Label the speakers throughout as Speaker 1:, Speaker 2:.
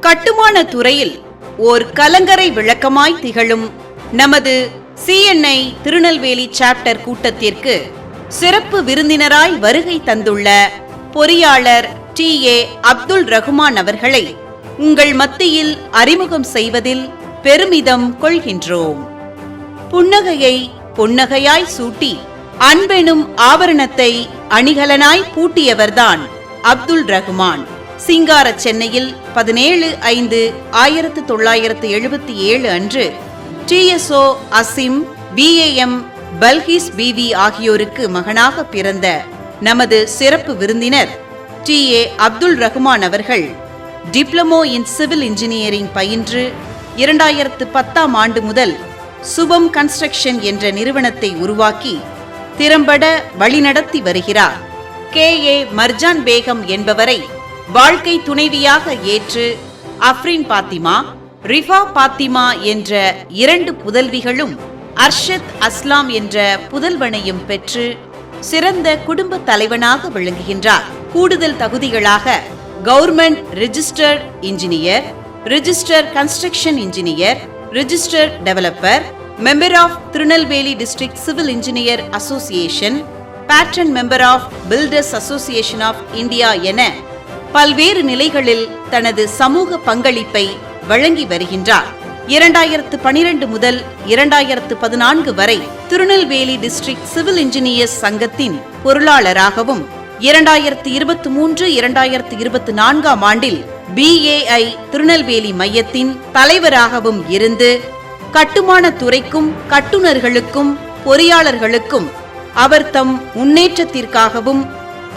Speaker 1: கட்டுமான துறையில் ஓர் கலங்கரை விளக்கமாய் திகழும் நமது CNI திருநெல்வேலி சாப்டர் கூட்டத்திற்கு சிறப்பு விருந்தினராய் வருகை தந்துள்ள பொறியாளர் TA அப்துல் ரகுமான் அவர்களை உங்கள் மத்தியில் அறிமுகம் செய்வதில் பெருமிதம் கொள்கின்றோம். புன்னகையை பொன்னகையாய் சூட்டி அன்பெனும் ஆபரணத்தை அணிகலனாய் பூட்டியவர்தான் அப்துல் ரகுமான். சிங்கார சென்னையில் 17/5/1977 அன்று TSO அசிம், BAM பல்கிஸ் பிவி ஆகியோருக்கு மகனாக பிறந்த நமது சிறப்பு விருந்தினர் TA அப்துல் ரகுமான் அவர்கள் டிப்ளமோ இன் சிவில் இன்ஜினியரிங் பயின்று 2010ஆம் ஆண்டு முதல் சுபம் கன்ஸ்ட்ரக்ஷன் என்ற நிறுவனத்தை உருவாக்கி திறம்பட வழிநடத்தி வருகிறார். KA மர்ஜான் பேகம் என்பவரை வாழ்க்கை துணைவியாக ஏற்று அஃப்ரின் பாத்திமா, ரிஃபா பாத்திமா என்ற 2 புதல்விகளும் அர்ஷத் அஸ்லாம் என்ற புதல்வனையும் பெற்று சிறந்த குடும்ப தலைவனாக விளங்குகின்றார். கூடுதல் தகுதிகளாக government registered engineer, register construction engineer, register developer, member of Tirunelveli district civil engineer association, patron member of builders association of India என பல்வேறு நிலைகளில் தனது சமூக பங்களிப்பை வழங்கி வருகின்றார். 2012 முதல் 2014 வரை திருநெல்வேலி டிஸ்ட்ரிக்ட் சிவில் இன்ஜினியர்ஸ் சங்கத்தின் பொருளாளராகவும் 2023-2024ஆம் ஆண்டில் BAI திருநெல்வேலி மையத்தின் தலைவராகவும் இருந்து கட்டுமான துறைக்கும் கட்டுநர்களுக்கும் பொறியாளர்களுக்கும் அவர் தம் முன்னேற்றத்திற்காகவும்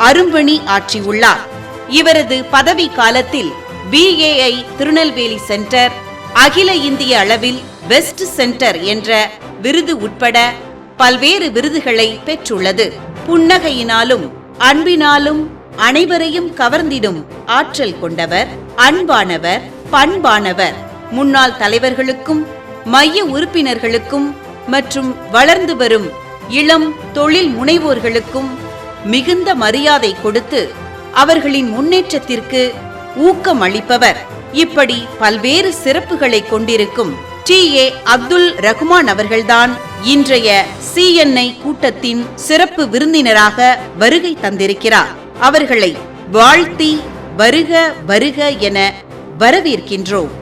Speaker 1: அரும்பணி ஆற்றியுள்ளார். இவரது பதவி காலத்தில் BAI திருநெல்வேலி சென்டர் அகில இந்திய அளவில் பெஸ்ட் சென்டர் என்ற விருது உட்பட பல்வேறு விருதுகளை பெற்றுள்ளது. புன்னகையினாலும் அன்பினாலும் அனைவரையும் கவர்ந்திடும் ஆற்றல் கொண்டவர், அன்பானவர், பண்பானவர். முன்னாள் தலைவர்களுக்கும் மைய உறுப்பினர்களுக்கும் மற்றும் வளர்ந்து வரும் இளம் தொழில் முனைவோர்களுக்கும் மிகுந்த மரியாதை கொடுத்து அவர்களின் முன்னேற்றத்திற்கு ஊக்கம் அளிப்பவர். இப்படி பல்வேறு சிறப்புகளை கொண்டிருக்கும் TA அப்துல் ரகுமான் அவர்கள்தான் இன்றைய CNI கூட்டத்தின் சிறப்பு விருந்தினராக வருகை தந்திருக்கிறார். அவர்களை வாழ்த்தி வருக வருக என வரவேற்கின்றோம்.